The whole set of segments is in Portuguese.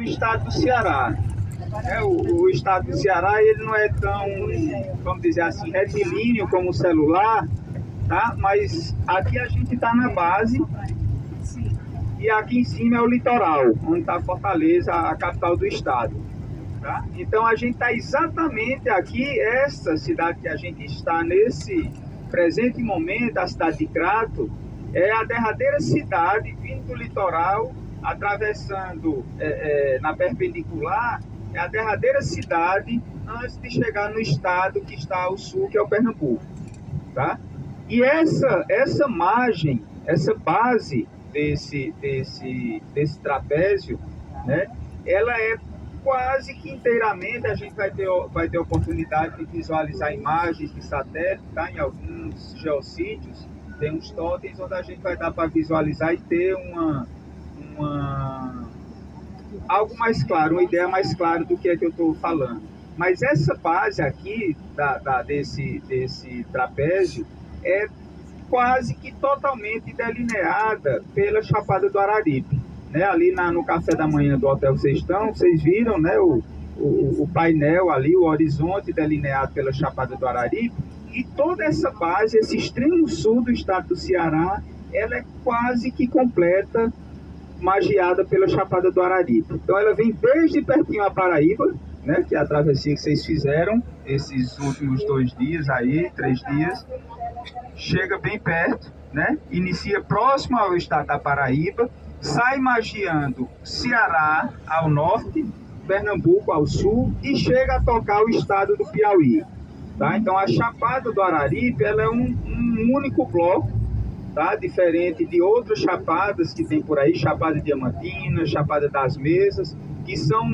do estado do Ceará. O estado do Ceará ele não é tão, vamos dizer assim, retilíneo como o celular, tá? Mas aqui a gente está na base e aqui em cima é o litoral, onde está Fortaleza, a capital do estado. Tá? Então a gente está exatamente aqui, essa cidade que a gente está nesse presente momento, a cidade de Crato, é a derradeira cidade vindo do litoral, atravessando na perpendicular, é a derradeira cidade antes de chegar no estado que está ao sul, que é o Pernambuco. Tá? E essa margem, essa base desse trapézio, né, ela é quase que inteiramente, a gente vai ter oportunidade de visualizar imagens de satélite, tá? Em alguns geossítios, tem uns totens onde a gente vai dar para visualizar e ter algo mais claro, uma ideia mais clara do que é que eu estou falando. Mas essa base aqui desse trapézio é quase que totalmente delineada pela Chapada do Araripe. Né? Ali no café da manhã do hotel vocês estão, vocês viram, né? o painel ali, o horizonte delineado pela Chapada do Araripe, e toda essa base, esse extremo sul do estado do Ceará, ela é quase que completa, magiada pela Chapada do Araripe. Então ela vem desde pertinho a Paraíba, né, que é a travessia que vocês fizeram esses últimos 2 dias aí, 3 dias, chega bem perto, né, inicia próximo ao estado da Paraíba, sai magiando Ceará ao norte, Pernambuco ao sul e chega a tocar o estado do Piauí. Tá? Então a Chapada do Araripe ela é um único bloco, tá? Diferente de outras chapadas que tem por aí, Chapada Diamantina, Chapada das Mesas, que são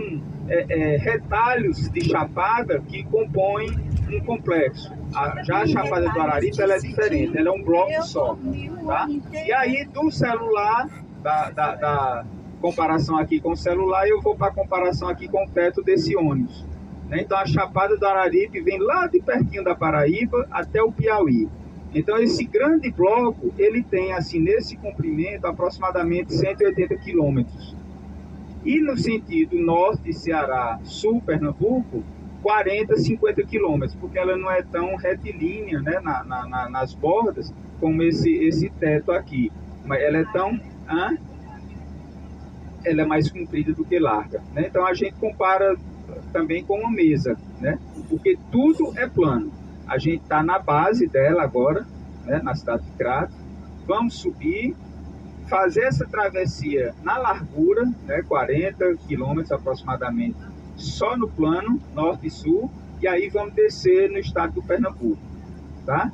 retalhos de chapada que compõem um complexo. Já a Chapada do Araripe ela é diferente, ela é um bloco só. Tá? E aí do celular, da comparação aqui com o celular, eu vou para a comparação aqui com o teto desse ônibus. Né? Então a Chapada do Araripe vem lá de pertinho da Paraíba até o Piauí. Então esse grande bloco, ele tem assim nesse comprimento aproximadamente 180 quilômetros. E no sentido norte Ceará, sul Pernambuco, 40, 50 quilômetros, porque ela não é tão retilínea, né, nas bordas como esse teto aqui. Mas ela é tão... ela é mais comprida do que larga. Né? Então a gente compara também com uma mesa, né? Porque tudo é plano. A gente está na base dela agora, né? Na cidade de Crato. Vamos subir, fazer essa travessia na largura, né? 40 quilômetros aproximadamente, só no plano, norte e sul, e aí vamos descer no estado do Pernambuco. Tá?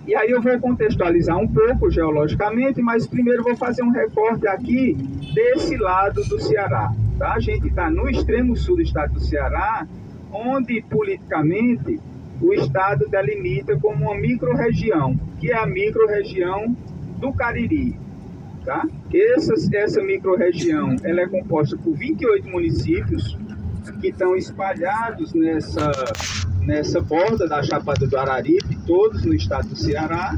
E aí eu vou contextualizar um pouco geologicamente, mas primeiro vou fazer um recorte aqui desse lado do Ceará. Tá? A gente está no extremo sul do estado do Ceará, onde politicamente o estado delimita como uma micro-região, que é a micro-região do Cariri. Tá? Essa micro-região ela é composta por 28 municípios que estão espalhados nessa borda da Chapada do Araripe, todos no estado do Ceará,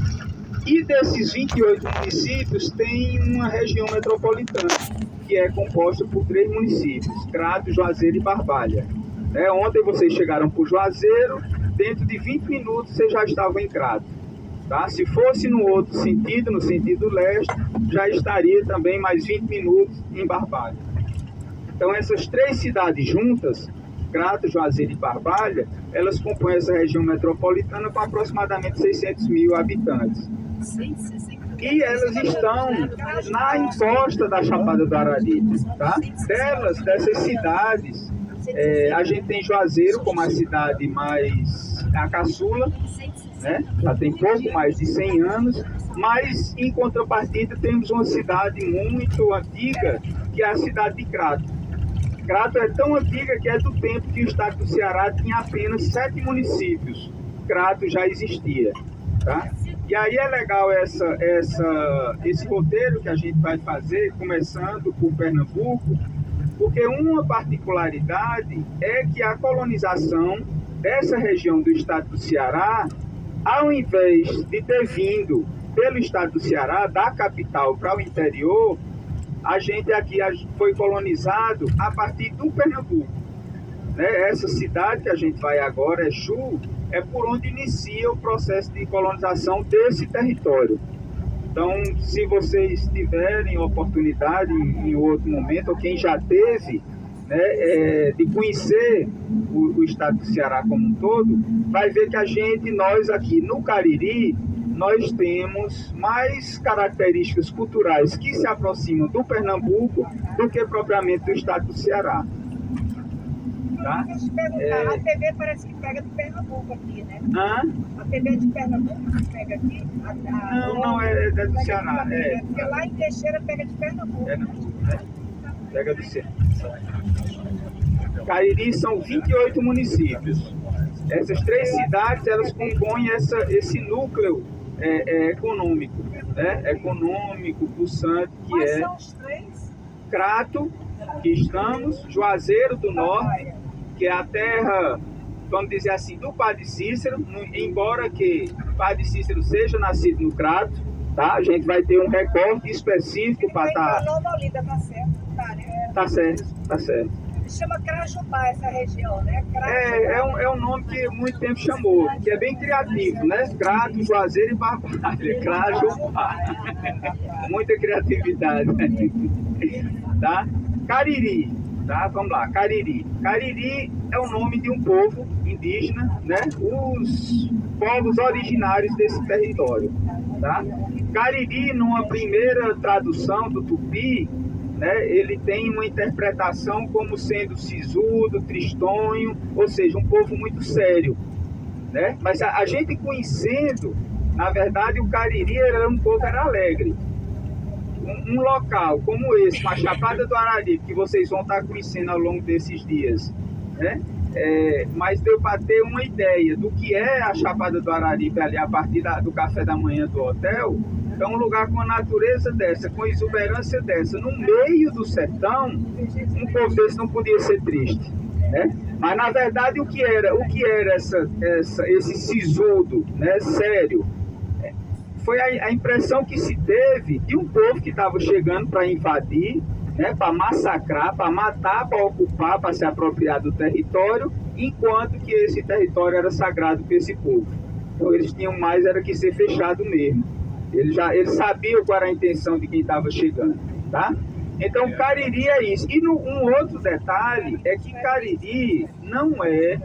e desses 28 municípios tem uma região metropolitana, que é composta por 3 municípios, Crato, Juazeiro e Barbalha. Ontem vocês chegaram por Juazeiro, dentro de 20 minutos vocês já estavam em Crato. Tá? Se fosse no outro sentido, no sentido leste, já estaria também mais 20 minutos em Barbalha. Então essas 3 cidades juntas, Crato, Juazeiro e Barbalha, elas compõem essa região metropolitana com aproximadamente 600 mil habitantes. E elas estão na encosta da Chapada do Araripe. Tá? Dessas cidades, a gente tem Juazeiro como a cidade mais a caçula, né? Já tem pouco mais de 100 anos, mas em contrapartida temos uma cidade muito antiga, que é a cidade de Crato. Crato é tão antiga que é do tempo que o estado do Ceará tinha apenas 7 municípios. Crato já existia. Tá? E aí é legal esse roteiro que a gente vai fazer, começando por Pernambuco, porque uma particularidade é que a colonização dessa região do estado do Ceará, ao invés de ter vindo pelo estado do Ceará, da capital para o interior, a gente aqui foi colonizado a partir do Pernambuco. Né? Essa cidade que a gente vai agora, Exu, é por onde inicia o processo de colonização desse território. Então, se vocês tiverem oportunidade em outro momento, ou quem já teve, né, de conhecer o estado do Ceará como um todo, vai ver que nós aqui no Cariri, nós temos mais características culturais que se aproximam do Pernambuco do que propriamente do estado do Ceará. Tá? Deixa eu te perguntar, a TV parece que pega do Pernambuco aqui, né? Hã? A TV é de Pernambuco que pega aqui? Não, é do Ceará. Porque lá em Teixeira pega de Pernambuco. Pega do Ceará. Cariri são 28 municípios. Essas 3 cidades, elas compõem esse núcleo econômico, né? Econômico, pulsante, que Quais são os 3? Crato, que estamos, Juazeiro do Norte, que é a terra, vamos dizer assim, do Padre Cícero, embora que Padre Cícero seja nascido no Crato, tá? A gente vai ter um recorte específico para estar... Tá certo, tá, né? Tá certo. Chama Crajubá essa região, né? É um nome que muito tempo chamou, que é bem criativo, né? Crato, Juazeiro e Barbalha, Crajubá. Muita criatividade, tá? Cariri, tá? Vamos lá, Cariri. Cariri é o nome de um povo indígena, né? Os povos originários desse território, tá? Cariri, numa primeira tradução do Tupi, né, ele tem uma interpretação como sendo sisudo, tristonho, ou seja, um povo muito sério, né? Mas a gente conhecendo, na verdade, o Cariri era um povo alegre. Um local como esse, a Chapada do Araripe, que vocês vão estar conhecendo ao longo desses dias, né? Mas deu para ter uma ideia do que é a Chapada do Araripe ali a partir do café da manhã do hotel. Então, um lugar com a natureza dessa, com a exuberância dessa, no meio do sertão, um povo desse não podia ser triste, né? Mas, na verdade, o que era esse sisudo, né, sério, foi a impressão que se teve de um povo que estava chegando para invadir, né, para massacrar, para matar, para ocupar, para se apropriar do território, enquanto que esse território era sagrado para esse povo. Então, eles tinham mais era que ser fechado mesmo. Eles sabiam qual era a intenção de quem estava chegando, tá? Então, Cariri é isso. E um outro detalhe é que Cariri não é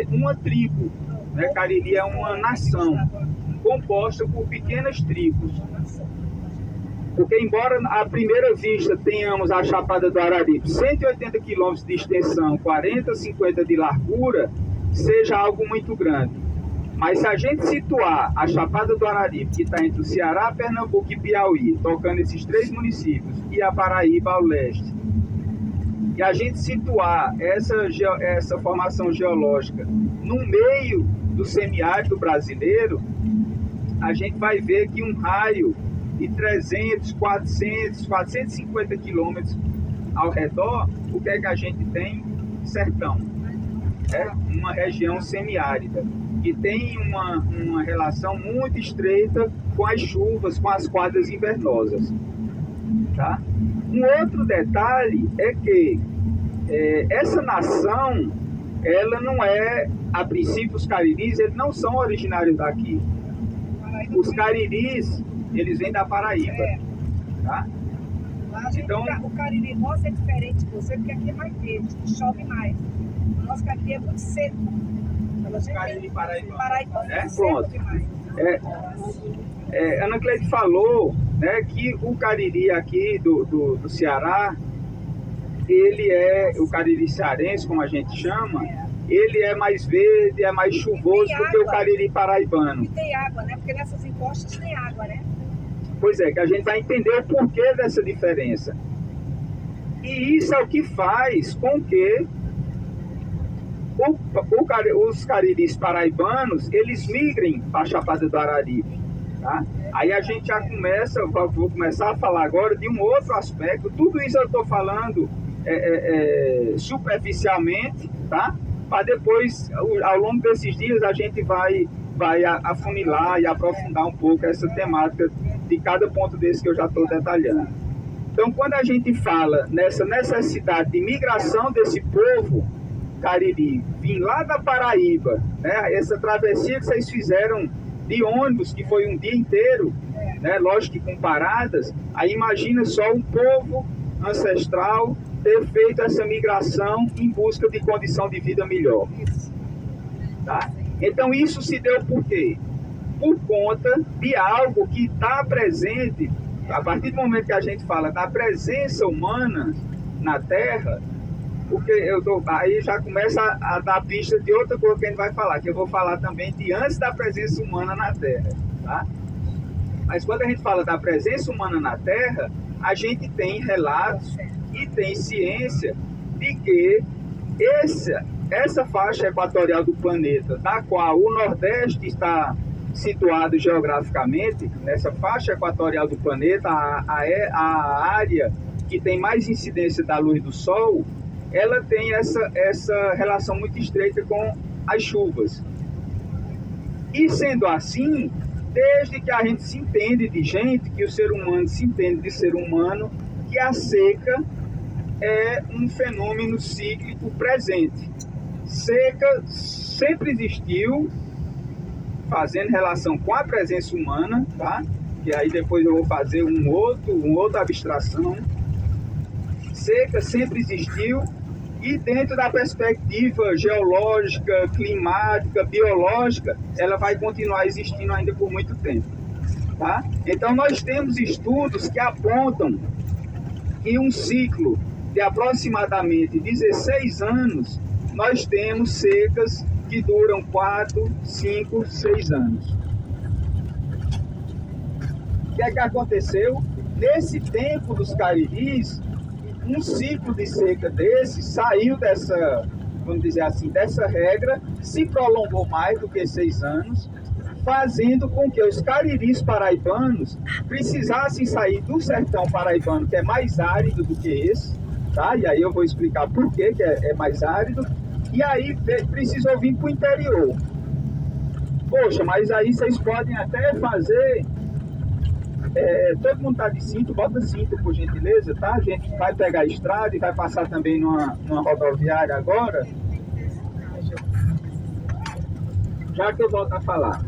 uma tribo, né? Cariri é uma nação composta por pequenas tribos. Porque, embora à primeira vista tenhamos a Chapada do Araripe, 180 quilômetros de extensão, 40, 50 de largura, seja algo muito grande. Mas se a gente situar a Chapada do Araripe, que está entre o Ceará, Pernambuco e Piauí, tocando esses 3 municípios, e a Paraíba ao leste, e a gente situar essa formação geológica no meio do semiárido brasileiro, a gente vai ver que um raio de 300, 400, 450 quilômetros ao redor, o que é que a gente tem? Sertão. É uma região semiárida, que tem uma relação muito estreita com as chuvas, com as quadras invernosas. Tá? Um outro detalhe é que essa nação, ela não é, a princípio, os cariris, eles não são originários daqui. Os cariris, eles vêm da Paraíba. Tá? Então, o Cariri nosso é diferente de você, porque aqui é mais verde, chove mais. O nosso Cariri é muito seco. Cariri paraibano. Pronto. Ana Cleide falou, né, que o Cariri aqui do Ceará, ele é o Cariri cearense, como a gente chama, ele é mais verde, é mais chuvoso do que o Cariri paraibano. E tem água, né? Porque nessas encostas tem água, né? Pois é, que a gente vai entender o porquê dessa diferença. E isso é o que faz com que os cariris paraibanos, eles migrem para a Chapada do Araripe, tá? Aí a gente já vou começar a falar agora de um outro aspecto. Tudo isso eu estou falando superficialmente, tá? Para depois, ao longo desses dias, a gente vai afunilar e aprofundar um pouco essa temática de cada ponto desse que eu já estou detalhando. Então, quando a gente fala nessa necessidade de migração desse povo Cariri, vim lá da Paraíba, né, essa travessia que vocês fizeram de ônibus, que foi um dia inteiro, né, lógico que com paradas, aí imagina só um povo ancestral ter feito essa migração em busca de condição de vida melhor. Tá? Então, isso se deu por quê? Por conta de algo que está presente. A partir do momento que a gente fala da presença humana na Terra, porque aí já começa a dar pista de outra coisa que a gente vai falar, que eu vou falar também de antes da presença humana na Terra, tá? Mas quando a gente fala da presença humana na Terra, a gente tem relatos e tem ciência de que essa faixa equatorial do planeta, da qual o Nordeste está situado geograficamente, nessa faixa equatorial do planeta, a área que tem mais incidência da luz do Sol, ela tem essa relação muito estreita com as chuvas. E sendo assim, desde que a gente se entende de gente, que o ser humano se entende de ser humano, que a seca é um fenômeno cíclico presente. Seca sempre existiu, fazendo relação com a presença humana, tá? E aí depois eu vou fazer uma outra abstração. Seca sempre existiu e dentro da perspectiva geológica, climática, biológica, ela vai continuar existindo ainda por muito tempo, tá? Então nós temos estudos que apontam que um ciclo de aproximadamente 16 anos, nós temos secas que duram 4, 5, 6 anos. O que é que aconteceu? Nesse tempo dos Cariris, um ciclo de seca desse saiu dessa, vamos dizer assim, dessa regra, se prolongou mais do que 6 anos, fazendo com que os Cariris paraibanos precisassem sair do sertão paraibano, que é mais árido do que esse, tá? E aí eu vou explicar por que é mais árido, e aí precisou vir para o interior. Poxa, mas aí vocês podem até fazer... todo mundo está de cinto, bota cinto por gentileza, tá? A gente vai pegar a estrada e vai passar também numa rodoviária agora. Já que eu volto a falar.